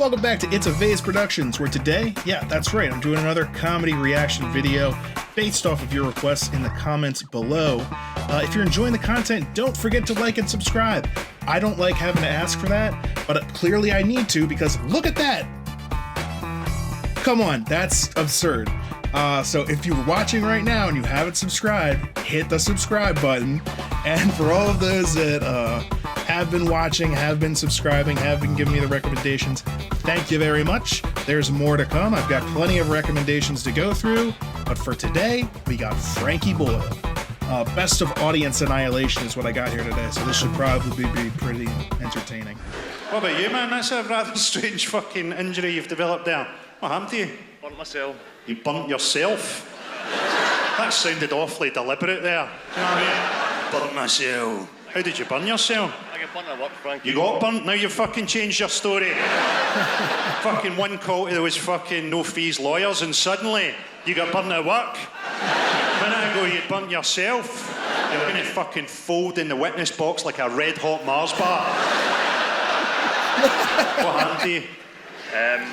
Welcome back to It's a Vase Productions, where today, yeah, that's right, I'm doing another comedy reaction video based off of your requests in the comments below. If you're enjoying the content, don't forget to like and subscribe. I don't like having to ask for that, but clearly I need to because look at that! Come on, that's absurd. So if you're watching right now and you haven't subscribed, hit the subscribe button. And for all of those that have been watching, have been subscribing, have been giving me the recommendations, thank you very much. There's more to come. I've got plenty of recommendations to go through. But for today, we got Frankie Boyle. Best of audience Annihilation is what I got here today, so this should probably be pretty entertaining. What about you, man? That's a rather strange fucking injury you've developed there. What happened to you? Burnt myself. You burnt yourself? That sounded awfully deliberate there. Do you know what I mean? Burnt myself. How did you burn yourself? I got burnt at work, Frankie. You got burnt? Now you've fucking changed your story. Fucking one call to those fucking no-fees lawyers and suddenly you got burnt at work. A minute ago you'd burnt yourself. You're going to fucking fold in the witness box like a red-hot Mars bar. What happened to you? I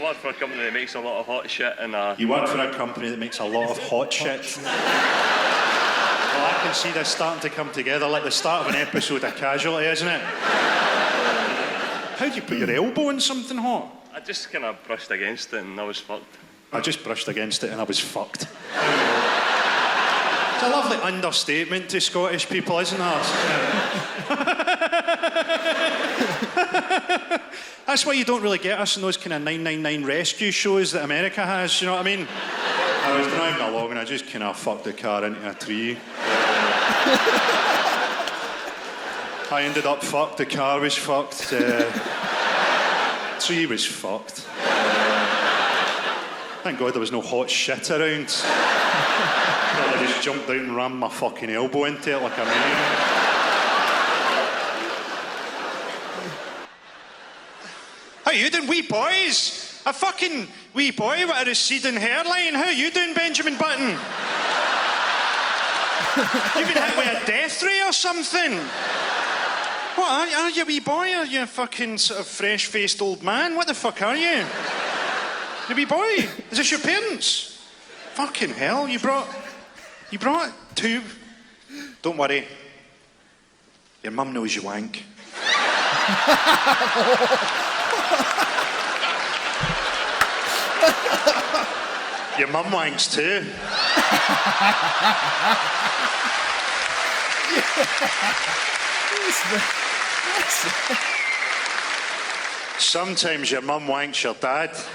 work for a company that makes a lot of hot shit and You work for a company that makes a lot of hot shit. Well, I can see this starting to come together like the start of an episode of Casualty, isn't it? How'd you put your elbow in something hot? I just kind of brushed against it and I was fucked. I just brushed against it and I was fucked. It's a lovely understatement to Scottish people, isn't it? That's why you don't really get us in those kind of 999 rescue shows that America has, you know what I mean? I was driving along and I just kind of fucked the car into a tree. I ended up fucked, the car was fucked, tree was fucked. Thank God there was no hot shit around. I just jumped out and rammed my fucking elbow into it like a maniac. How you doing, wee boys? A fucking wee boy with a receding hairline. How you doing, Benjamin Button? You've been hit with a death ray or something? What, are you a wee boy? Are you a fucking sort of fresh-faced old man? What the fuck are you? You wee boy? Is this your parents? Fucking hell, you brought two? Don't worry. Your mum knows you wank. Your mum wanks too. Sometimes your mum wanks your dad. This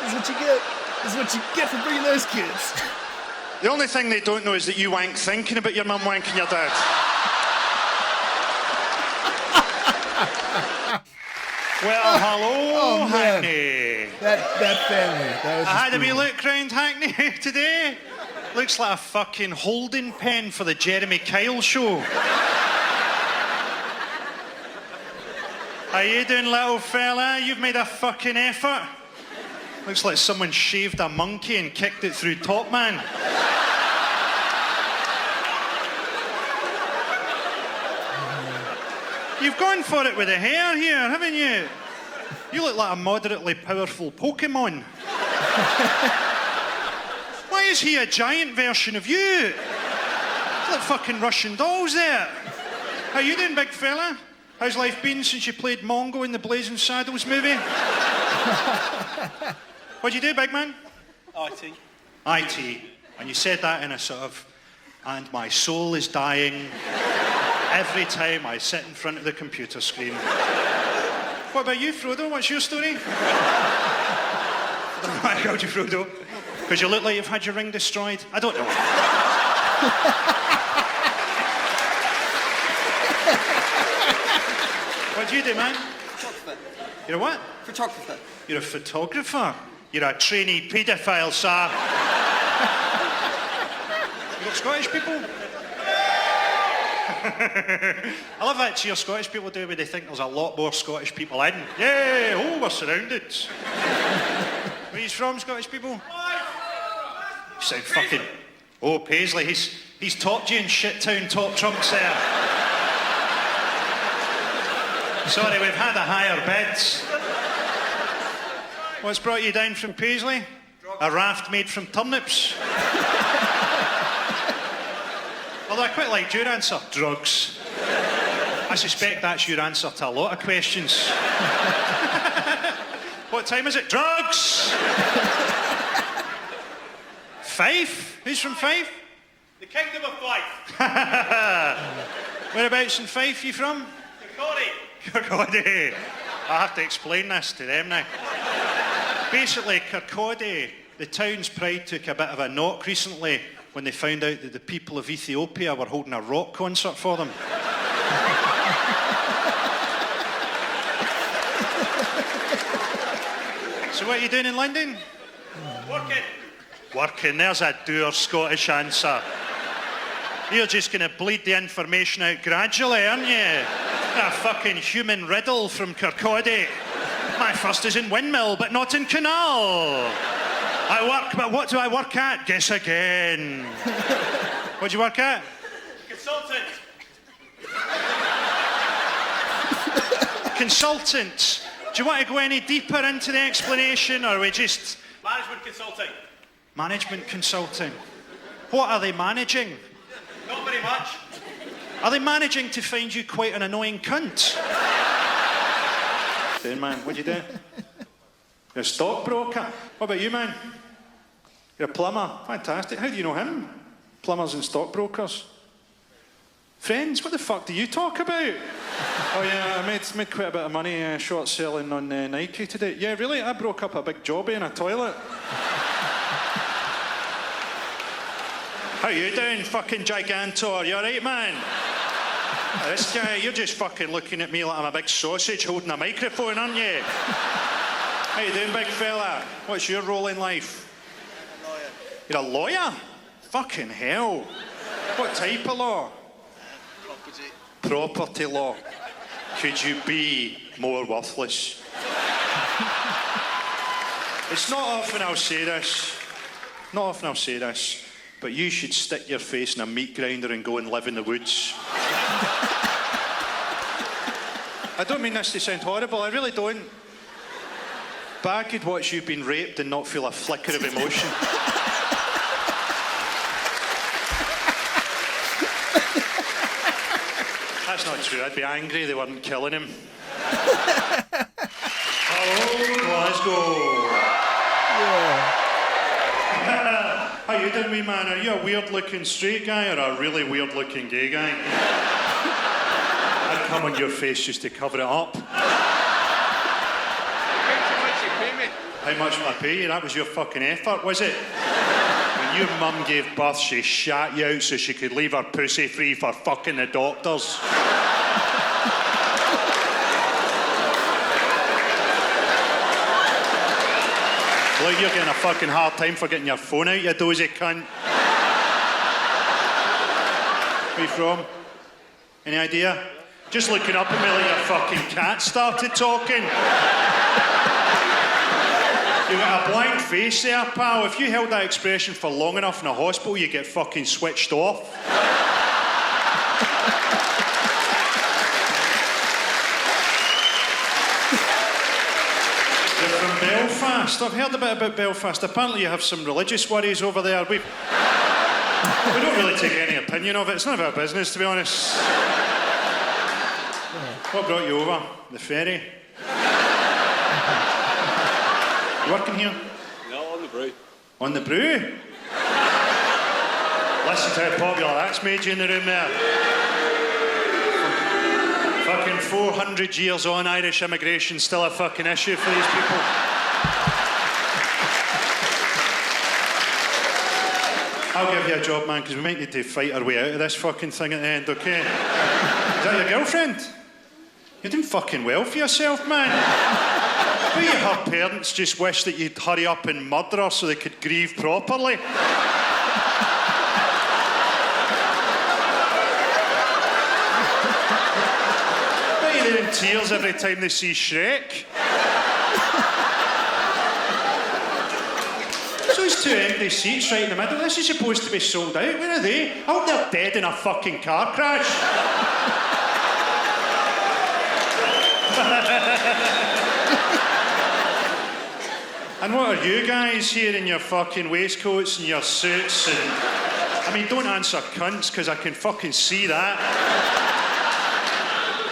is what you get. This is what you get for bringing those kids. The only thing they don't know is that you wank thinking about your mum wanking your dad. Well, hello, Hackney. That family. That was I had a wee look round Hackney today. Looks like a fucking holding pen for the Jeremy Kyle show. How you doing, little fella? You've made a fucking effort. Looks like someone shaved a monkey and kicked it through Top Man. You've gone for it with the hair here, haven't you? You look like a moderately powerful Pokemon. Why is he a giant version of you? It's like fucking Russian dolls there. How you doing, big fella? How's life been since you played Mongo in the Blazing Saddles movie? What'd you do, big man? IT. IT. And you said that in a sort of, and my soul is dying every time I sit in front of the computer screen. What about you, Frodo? What's your story? I don't know why I called you Frodo. Because you look like you've had your ring destroyed. I don't know. What do you do, man? Photographer. You're a what? Photographer. You're a photographer. You're a trainee paedophile, sir. You got Scottish people? I love that cheer Scottish people do when they think there's a lot more Scottish people in. Yay! Oh, we're surrounded. Where are you from, Scottish people? You sound fucking... Oh, Paisley, he's topped you in Shittown top trumps there. Sorry, we've had a higher bid. What's brought you down from Paisley? A raft made from turnips. Although I quite liked your answer. Drugs. I suspect that's your answer to a lot of questions. What time is it? Drugs! Fife? Who's from Fife? The Kingdom of Fife. Whereabouts in Fife you from? Kirkcaldy. I have to explain this to them now. Basically, Kirkcaldy, the town's pride took a bit of a knock recently when they found out that the people of Ethiopia were holding a rock concert for them. So what are you doing in London? Working, there's a dour Scottish answer. You're just going to bleed the information out gradually, aren't you? A fucking human riddle from Kirkcaldy. My first is in Windmill, but not in Canal. I work, but what do I work at? Guess again. What do you work at? Consultant. Consultant. Do you want to go any deeper into the explanation, or are we just... Management consulting. Management consulting. What are they managing? Not very much. Are they managing to find you quite an annoying cunt? Doing, man, what do you do? You're a stockbroker. What about you, man? You're a plumber. Fantastic. How do you know him? Plumbers and stockbrokers. Friends, what the fuck do you talk about? Oh yeah, I made quite a bit of money short selling on Nike today. Yeah, really? I broke up a big jobby in a toilet. How you doing, fucking gigantor? You alright, man? This guy, you're just fucking looking at me like I'm a big sausage holding a microphone, aren't you? How you doing, big fella? What's your role in life? Lawyer. You're a lawyer? Fucking hell. What type of law? Property law. Could you be more worthless? It's not often I'll say this. Not often I'll say this. But you should stick your face in a meat grinder and go and live in the woods. I don't mean this to sound horrible, I really don't. But I could watch you being raped and not feel a flicker of emotion. That's not true, I'd be angry they weren't killing him. Hello, Glasgow. Yeah. How you doing, wee man? Are you a weird-looking straight guy or a really weird-looking gay guy? I'd come on your face just to cover it up. How much will I pay you? That was your fucking effort, was it? When your mum gave birth, she shat you out so she could leave her pussy free for fucking the doctors. Look, you're getting a fucking hard time for getting your phone out, you dozy cunt. Where you from? Any idea? Just looking up at me like your fucking cat started talking. You got a blank face there, pal. If you held that expression for long enough in a hospital, you get fucking switched off. You're from Belfast. I've heard a bit about Belfast. Apparently you have some religious worries over there. We don't really take any opinion of it. It's none of our business, to be honest. What brought you over? The ferry? You working here? No, on the brew. On the brew? Listen to how popular that's made you in the room there. Fucking 400 years on, Irish immigration still a fucking issue for these people. I'll give you a job, man, because we might need to fight our way out of this fucking thing at the end, okay? Is that your girlfriend? You're doing fucking well for yourself, man. Maybe her parents just wish that you'd hurry up and murder her so they could grieve properly. Maybe they're in tears every time they see Shrek. So those two empty seats right in the middle, this is supposed to be sold out. Where are they? I hope they're dead in a fucking car crash. And what are you guys here in your fucking waistcoats and your suits and... I mean, don't answer cunts, because I can fucking see that.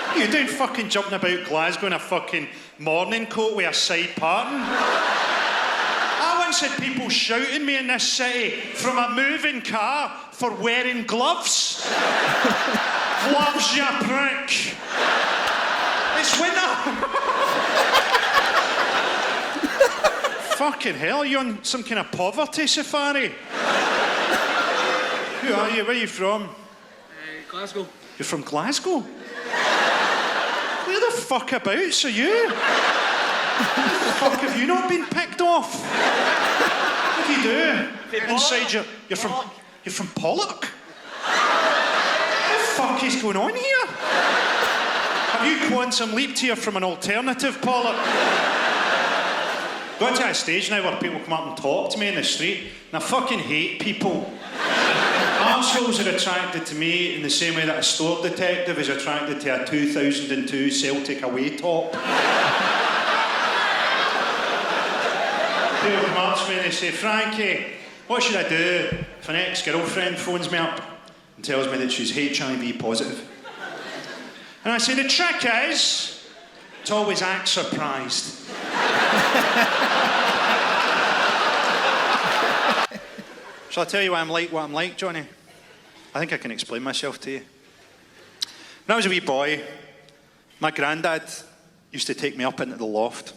What are you doing fucking jumping about Glasgow in a fucking morning coat with a side parting? I once had people shouting me in this city from a moving car for wearing gloves. Gloves, you prick. It's winter. Fucking hell, are you on some kind of poverty safari? Who are you? Where are you from? Glasgow. You're from Glasgow? Where the fuck abouts are you? Where the fuck have you not been picked off? What do you do? Inside you're from Pollock? What the fuck is going on here? Have you quantum leaped here from an alternative Pollock? Got to a stage now where people come up and talk to me in the street, and I fucking hate people. Arseholes are attracted to me in the same way that a store detective is attracted to a 2002 Celtic away top. People come up to me and they say, Frankie, what should I do if an ex-girlfriend phones me up and tells me that she's HIV positive? And I say, the trick is to always act surprised. Shall I tell you why I'm like what I'm like, Johnny? I think I can explain myself to you. When I was a wee boy, my granddad used to take me up into the loft.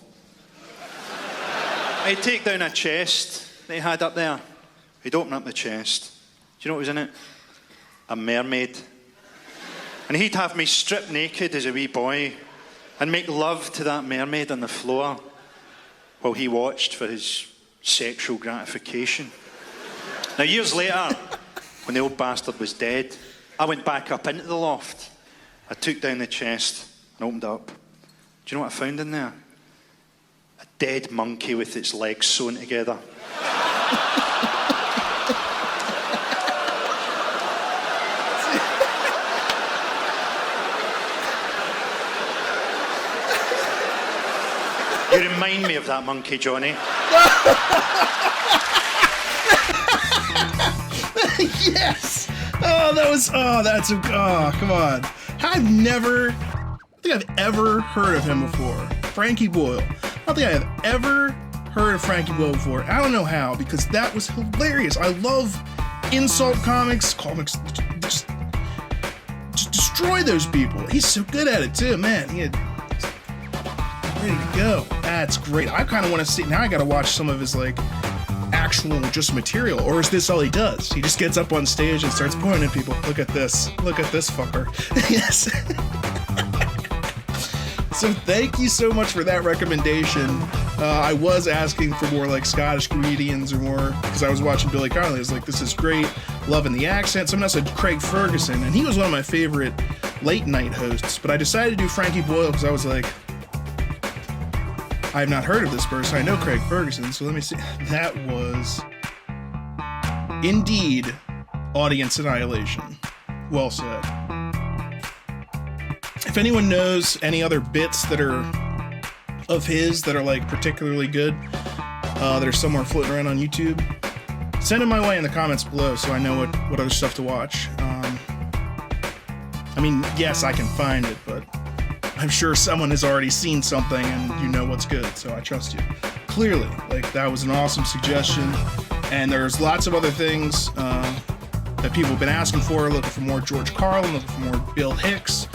He'd take down a chest that he had up there. He'd open up the chest. Do you know what was in it? A mermaid. And he'd have me stripped naked as a wee boy and make love to that mermaid on the floor while he watched for his sexual gratification. Now, years later, when the old bastard was dead, I went back up into the loft. I took down the chest and opened it up. Do you know what I found in there? A dead monkey with its legs sewn together. You remind me of that monkey, Johnny. Yes! Come on. I don't think I've ever heard of him before. Frankie Boyle. I don't think I have ever heard of Frankie Boyle before. I don't know how, because that was hilarious. I love insult comics, just destroy those people. He's so good at it too, man. He had ready to go. That's great. I kind of want to see, now I gotta watch some of his actual just material, or is this all he does? He just gets up on stage and starts pointing at people. Look at this fucker. Yes. So thank you so much for that recommendation. I was asking for more Scottish comedians or more, because I was watching Billy Connolly. I was like, this is great, loving the accent. Someone else said Craig Ferguson, and he was one of my favorite late night hosts, but I decided to do Frankie Boyle because I was like, I have not heard of this person. I know Craig Ferguson, so let me see. That was indeed audience annihilation. Well said. If anyone knows any other bits that are of his that are particularly good, that are somewhere floating around on YouTube, send them my way in the comments below so I know what other stuff to watch. I mean, yes, I can find it, but I'm sure someone has already seen something and you know what's good, so I trust you. Clearly, that was an awesome suggestion, and there's lots of other things that people have been asking for, looking for more George Carlin, looking for more Bill Hicks.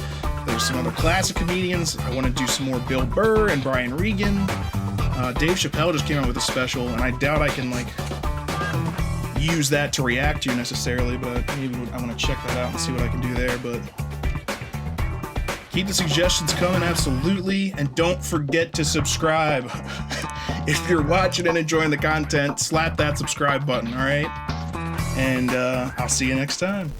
There's some other classic comedians. I want to do some more Bill Burr and Brian Regan. Dave Chappelle just came out with a special, and I doubt I can use that to react to necessarily, but maybe I want to check that out and see what I can do there. But keep the suggestions coming, absolutely. And don't forget to subscribe. If you're watching and enjoying the content, slap that subscribe button, all right? And I'll see you next time.